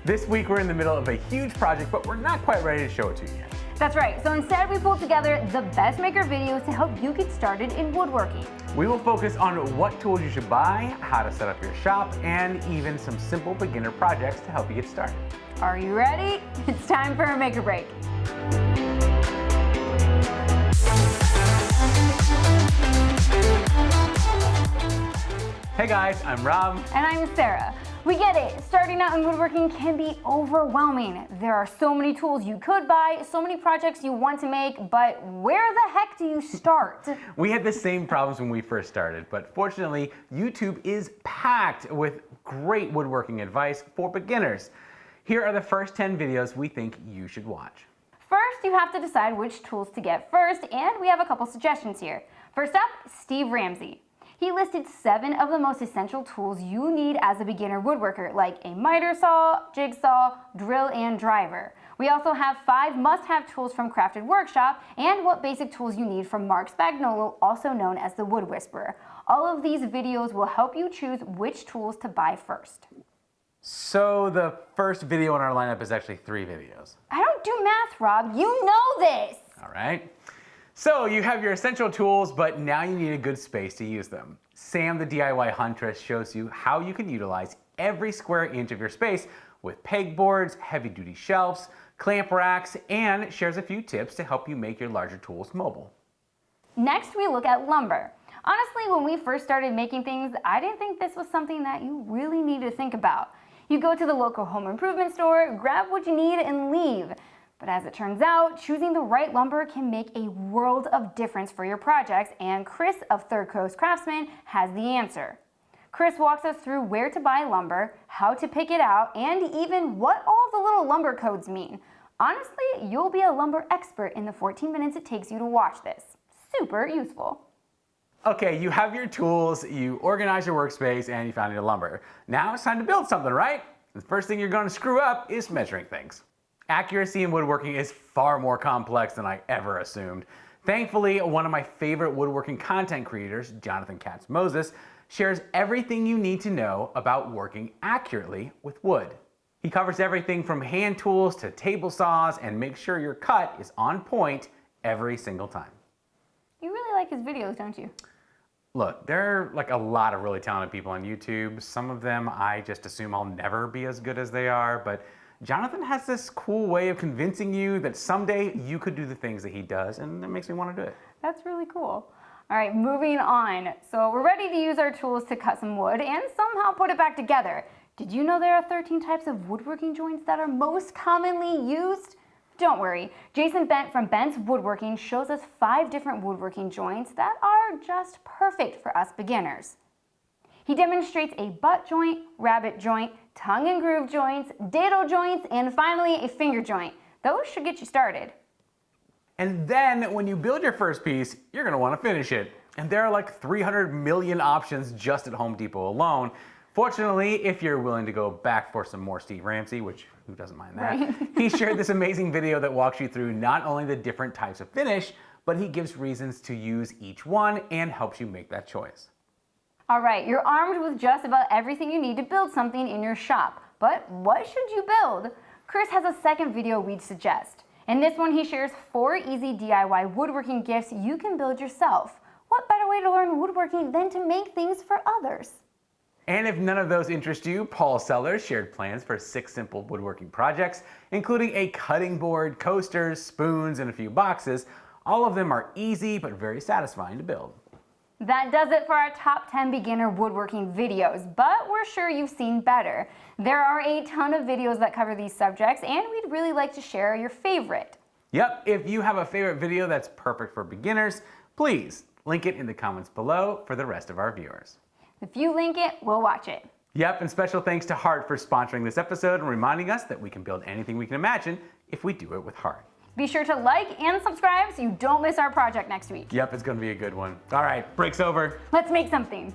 This week we're in the middle of a huge project, but we're not quite ready to show it to you yet. That's right, so instead we pulled together the best maker videos to help you get started in woodworking. We will focus on what tools you should buy, how to set up your shop, and even some simple beginner projects to help you get started. Are you ready? It's time for a make or break. Hey guys, I'm Rob. And I'm Sarah. We get it, starting out in woodworking can be overwhelming. There are so many tools you could buy, so many projects you want to make, but where the heck do you start? We had the same problems when we first started, but fortunately, YouTube is packed with great woodworking advice for beginners. Here are the first 10 videos we think you should watch. First, you have to decide which tools to get first, and we have a couple suggestions here. First up, Steve Ramsey. He listed 7 of the most essential tools you need as a beginner woodworker, like a miter saw, jigsaw, drill, and driver. We also have 5 must-have tools from Crafted Workshop and what basic tools you need from Mark Spagnolo, also known as the Wood Whisperer. All of these videos will help you choose which tools to buy first. So the first video in our lineup is actually 3 videos. I don't do math, Rob. You know this. All right. So you have your essential tools, but now you need a good space to use them. Sam, the DIY Huntress, shows you how you can utilize every square inch of your space with pegboards, heavy-duty shelves, clamp racks, and shares a few tips to help you make your larger tools mobile. Next, we look at lumber. Honestly, when we first started making things, I didn't think this was something that you really need to think about. You go to the local home improvement store, grab what you need, and leave. But as it turns out, choosing the right lumber can make a world of difference for your projects, and Chris of Third Coast Craftsman has the answer. Chris walks us through where to buy lumber, how to pick it out, and even what all the little lumber codes mean. Honestly, you'll be a lumber expert in the 14 minutes it takes you to watch this. Super useful. Okay, you have your tools, you organize your workspace, and you found your lumber. Now it's time to build something, right? The first thing you're going to screw up is measuring things. Accuracy in woodworking is far more complex than I ever assumed. Thankfully, one of my favorite woodworking content creators, Jonathan Katz-Moses, shares everything you need to know about working accurately with wood. He covers everything from hand tools to table saws and makes sure your cut is on point every single time. You really like his videos, don't you? Look, there are like a lot of really talented people on YouTube. Some of them I just assume I'll never be as good as they are, but Jonathan has this cool way of convincing you that someday you could do the things that he does, and that makes me want to do it. That's really cool. All right, moving on. So we're ready to use our tools to cut some wood and somehow put it back together. Did you know there are 13 types of woodworking joints that are most commonly used? Don't worry, Jason Bent from Bent's Woodworking shows us 5 different woodworking joints that are just perfect for us beginners. He demonstrates a butt joint, rabbet joint, tongue and groove joints, dado joints, and finally a finger joint. Those should get you started. And then when you build your first piece, you're going to want to finish it. And there are like 300 million options just at Home Depot alone. Fortunately, if you're willing to go back for some more Steve Ramsey, which who doesn't mind that, right? He shared this amazing video that walks you through not only the different types of finish, but he gives reasons to use each one and helps you make that choice. All right, you're armed with just about everything you need to build something in your shop. But what should you build? Chris has a second video we'd suggest. In this one, he shares 4 easy DIY woodworking gifts you can build yourself. What better way to learn woodworking than to make things for others? And if none of those interest you, Paul Sellers shared plans for 6 simple woodworking projects, including a cutting board, coasters, spoons, and a few boxes. All of them are easy but very satisfying to build. That does it for our top 10 beginner woodworking videos, but we're sure you've seen better. There are a ton of videos that cover these subjects, and we'd really like to share your favorite. Yep, if you have a favorite video that's perfect for beginners, please link it in the comments below for the rest of our viewers. If you link it, we'll watch it. Yep, and special thanks to Heart for sponsoring this episode and reminding us that we can build anything we can imagine if we do it with heart. Be sure to like and subscribe so you don't miss our project next week. Yep, it's going to be a good one. All right, break's over. Let's make something.